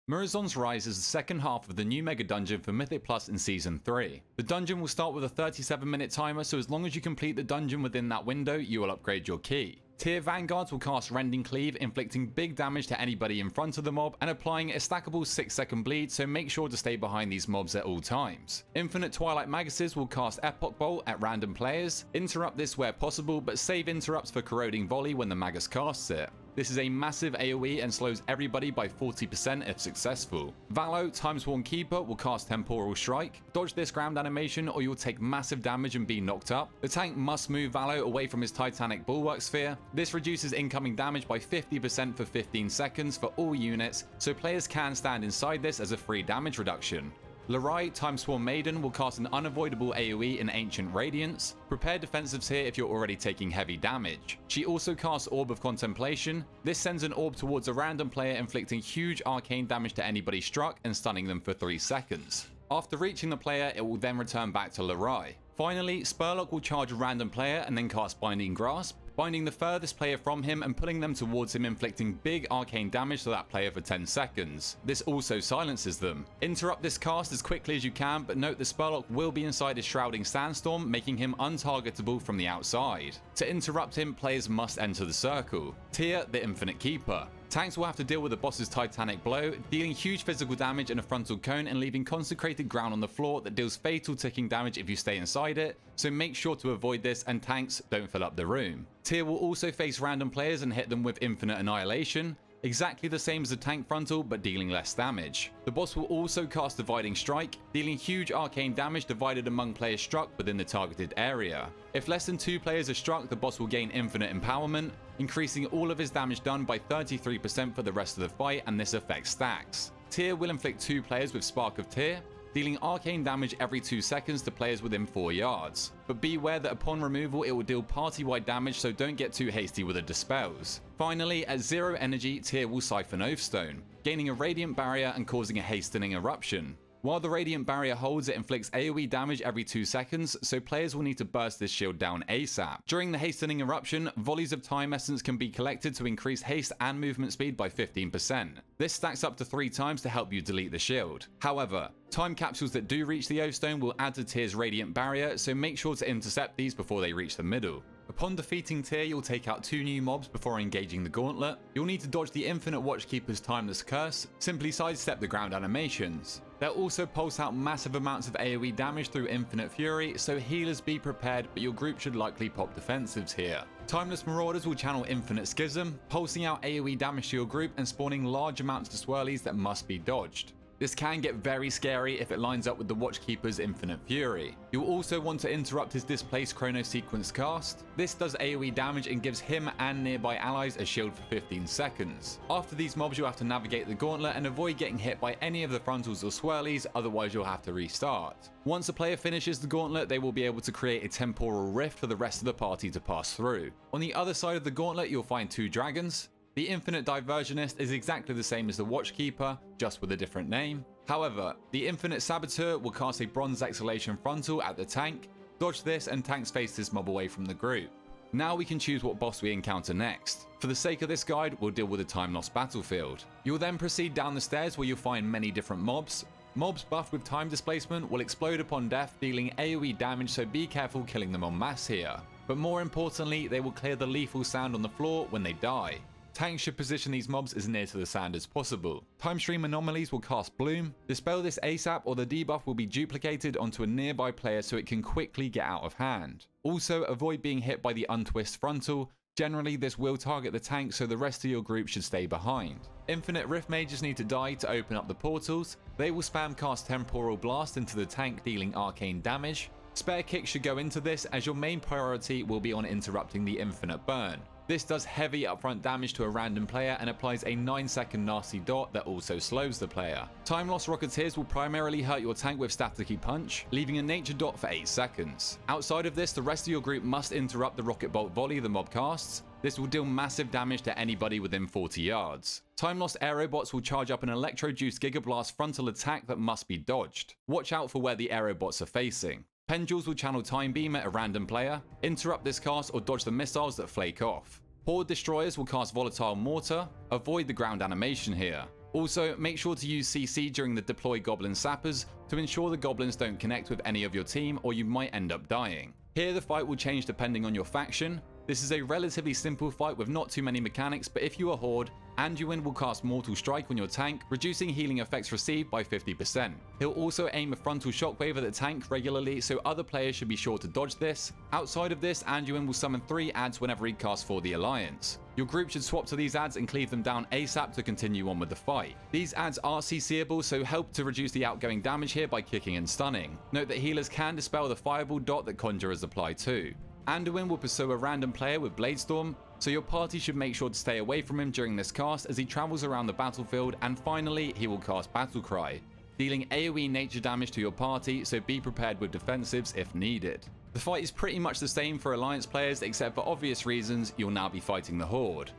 MUROZOND'S Rise is the second half of the new mega dungeon for Mythic Plus in Season 3. The dungeon will start with a 37-minute timer, so as long as you complete the dungeon within that window, you will upgrade your key. Tier Vanguards will cast Rending Cleave, inflicting big damage to anybody in front of the mob and applying a stackable 6-second bleed, so make sure to stay behind these mobs at all times. Infinite Twilight Maguses will cast Epoch Bolt at random players. Interrupt this where possible, but save interrupts for Corroding Volley when the Magus casts it. This is a massive AoE and slows everybody by 40% if successful. Valo, Timesworn Keeper, will cast Temporal Strike. Dodge this ground animation or you'll take massive damage and be knocked up. The tank must move Valo away from his Titanic Bulwark Sphere. This reduces incoming damage by 50% for 15 seconds for all units, so players can stand inside this as a free damage reduction. Larai, Timesworn Maiden, will cast an unavoidable AoE in Ancient Radiance. Prepare defensives here if you're already taking heavy damage. She also casts Orb of Contemplation. This sends an orb towards a random player, inflicting huge arcane damage to anybody struck and stunning them for 3 seconds. After reaching the player, it will then return back to Larai. Finally, Spurlock will charge a random player and then cast Binding Grasp, binding the furthest player from him and pulling them towards him, inflicting big arcane damage to that player for 10 seconds. This also silences them. Interrupt this cast as quickly as you can, but note the Spurlock will be inside his Shrouding Sandstorm, making him untargetable from the outside. To interrupt him, players must enter the circle. Tyr, the Infinite Keeper. Tanks will have to deal with the boss's Titanic Blow, dealing huge physical damage in a frontal cone and leaving consecrated ground on the floor that deals fatal ticking damage if you stay inside it, so make sure to avoid this and tanks don't fill up the room. Tyr will also face random players and hit them with Infinite Annihilation, exactly the same as the tank frontal but dealing less damage. The boss will also cast Dividing Strike, dealing huge arcane damage divided among players struck within the targeted area. If less than 2 players are struck, the boss will gain Infinite Empowerment, increasing all of his damage done by 33% for the rest of the fight, and this affects stacks. Tyr will inflict 2 players with Spark of Tyr, dealing arcane damage every 2 seconds to players within 4 yards. But beware that upon removal it will deal party-wide damage, so don't get too hasty with the dispels. Finally, at 0 energy, Tyr will siphon Oathstone, gaining a Radiant Barrier and causing a hastening eruption. While the Radiant Barrier holds, it inflicts AoE damage every 2 seconds, so players will need to burst this shield down ASAP. During the hastening eruption, volleys of Time Essence can be collected to increase haste and movement speed by 15%. This stacks up to 3 times to help you delete the shield. However, time capsules that do reach the Oathstone will add to Tyr's Radiant Barrier, so make sure to intercept these before they reach the middle. Upon defeating Tyr, you'll take out 2 new mobs before engaging the Gauntlet. You'll need to dodge the Infinite Watchkeeper's Timeless Curse, simply sidestep the ground animations. They'll also pulse out massive amounts of AoE damage through Infinite Fury, so healers be prepared, but your group should likely pop defensives here. Timeless Marauders will channel Infinite Schism, pulsing out AoE damage to your group and spawning large amounts of swirlies that must be dodged. This can get very scary if it lines up with the Watchkeeper's Infinite Fury. You'll also want to interrupt his displaced Chrono Sequence cast. This does AoE damage and gives him and nearby allies a shield for 15 seconds. After these mobs, you'll have to navigate the Gauntlet and avoid getting hit by any of the frontals or swirlies, otherwise you'll have to restart. Once a player finishes the Gauntlet, they will be able to create a temporal rift for the rest of the party to pass through. On the other side of the Gauntlet, you'll find 2 dragons. The Infinite Diversionist is exactly the same as the Watchkeeper, just with a different name. However, the Infinite Saboteur will cast a Bronze Exhalation frontal at the tank. Dodge this and tanks face this mob away from the group. Now we can choose what boss we encounter next. For the sake of this guide, we'll deal with the Time Lost Battlefield. You'll then proceed down the stairs where you'll find many different mobs. Mobs buffed with time displacement will explode upon death, dealing AoE damage, so be careful killing them en masse here. But more importantly, they will clear the lethal sand on the floor when they die. Tanks should position these mobs as near to the sand as possible. Time Stream Anomalies will cast Bloom. Dispel this ASAP or the debuff will be duplicated onto a nearby player so it can quickly get out of hand. Also, avoid being hit by the Untwist frontal. Generally, this will target the tank, so the rest of your group should stay behind. Infinite Rift Mages need to die to open up the portals. They will spam cast Temporal Blast into the tank, dealing arcane damage. Spare Kick should go into this, as your main priority will be on interrupting the Infinite Burn. This does heavy upfront damage to a random player and applies a 9-second nasty dot that also slows the player. Time Lost Rocketeers will primarily hurt your tank with Staticky Punch, leaving a nature dot for 8 seconds. Outside of this, the rest of your group must interrupt the Rocket Bolt Volley the mob casts. This will deal massive damage to anybody within 40 yards. Time Lost Aerobots will charge up an Electro-Juice Gigablast frontal attack that must be dodged. Watch out for where the Aerobots are facing. Pendulums will channel Time Beam at a random player, interrupt this cast or dodge the missiles that flake off. Horde Destroyers will cast Volatile Mortar, avoid the ground animation here. Also, make sure to use CC during the deploy Goblin Sappers to ensure the goblins don't connect with any of your team or you might end up dying. Here the fight will change depending on your faction. This is a relatively simple fight with not too many mechanics, but if you are Horde, Anduin will cast Mortal Strike on your tank, reducing healing effects received by 50%. He'll also aim a frontal shockwave at the tank regularly, so other players should be sure to dodge this. Outside of this, Anduin will summon 3 adds whenever he casts for the Alliance. Your group should swap to these adds and cleave them down ASAP to continue on with the fight. These adds are CCable, so help to reduce the outgoing damage here by kicking and stunning. Note that healers can dispel the fireball dot that conjurers apply too. Anduin will pursue a random player with Bladestorm, so your party should make sure to stay away from him during this cast as he travels around the battlefield, and finally he will cast Battle Cry, dealing AoE nature damage to your party, so be prepared with defensives if needed. The fight is pretty much the same for Alliance players, except for obvious reasons you'll now be fighting the Horde.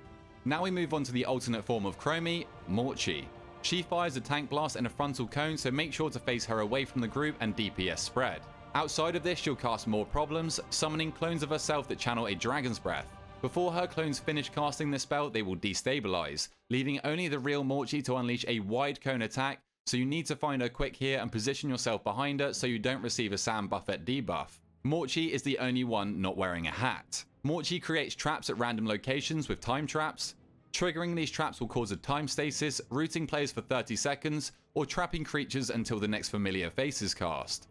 Now we move on to the alternate form of Chromie, Morchie. She fires a tank blast and a frontal cone, so make sure to face her away from the group and DPS spread. Outside of this, she'll cast more problems, summoning clones of herself that channel a Dragon's Breath. Before her clones finish casting this spell, they will destabilize, leaving only the real Morchie to unleash a wide cone attack, so you need to find her quick here and position yourself behind her so you don't receive a Sam Buffett debuff. Morchie is the only one not wearing a hat. Morchie creates traps at random locations with time traps. Triggering these traps will cause a time stasis, rooting players for 30 seconds, or trapping creatures until the next familiar face is cast.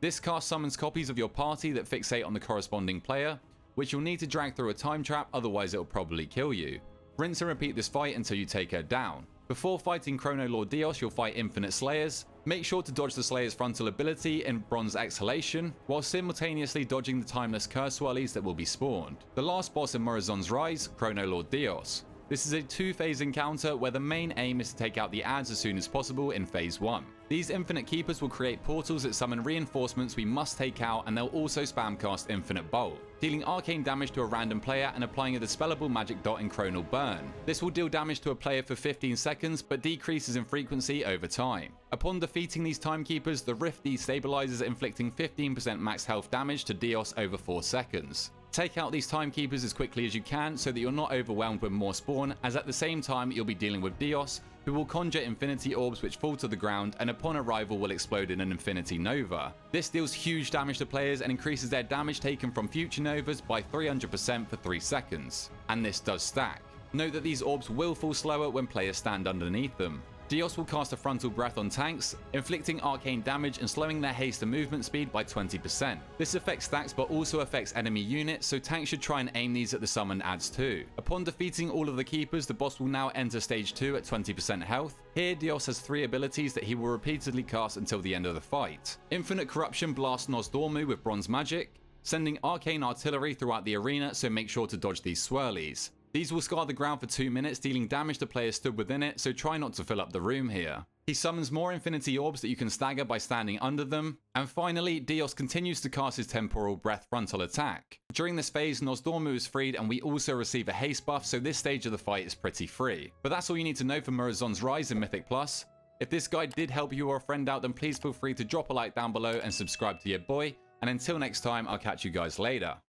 This cast summons copies of your party that fixate on the corresponding player, which you'll need to drag through a time trap, otherwise it'll probably kill you. Rinse and repeat this fight until you take her down. Before fighting Chrono-Lord Deios, you'll fight Infinite Slayers. Make sure to dodge the Slayer's frontal ability in Bronze Exhalation, while simultaneously dodging the timeless curse swirlies that will be spawned. The last boss in MUROZOND'S Rise, Chrono-Lord Deios. This is a 2-phase encounter where the main aim is to take out the adds as soon as possible in phase 1. These infinite keepers will create portals that summon reinforcements we must take out, and they'll also spam cast Infinite Bolt, dealing arcane damage to a random player and applying a dispellable magic dot in Chronal Burn. This will deal damage to a player for 15 seconds but decreases in frequency over time. Upon defeating these timekeepers, the Rift destabilizes, inflicting 15% max health damage to Deios over 4 seconds. Take out these timekeepers as quickly as you can so that you're not overwhelmed with more spawn, as at the same time you'll be dealing with Deios, who will conjure infinity orbs which fall to the ground and upon arrival will explode in an infinity nova. This deals huge damage to players and increases their damage taken from future novas by 300% for 3 seconds. And this does stack. Note that these orbs will fall slower when players stand underneath them. Deios will cast a frontal breath on tanks, inflicting arcane damage and slowing their haste and movement speed by 20%. This affects stacks but also affects enemy units, so tanks should try and aim these at the summon adds too. Upon defeating all of the keepers, the boss will now enter stage 2 at 20% health. Here Deios has 3 abilities that he will repeatedly cast until the end of the fight. Infinite Corruption blasts Nozdormu with bronze magic, sending arcane artillery throughout the arena, so make sure to dodge these swirlies. These will scar the ground for 2 minutes, dealing damage to players stood within it, so try not to fill up the room here. He summons more infinity orbs that you can stagger by standing under them. And finally, Deios continues to cast his Temporal Breath frontal attack. During this phase, Nozdormu is freed and we also receive a haste buff, so this stage of the fight is pretty free. But that's all you need to know for MUROZOND'S Rise in Mythic Plus. If this guide did help you or a friend out, then please feel free to drop a like down below and subscribe to your boy. And until next time, I'll catch you guys later.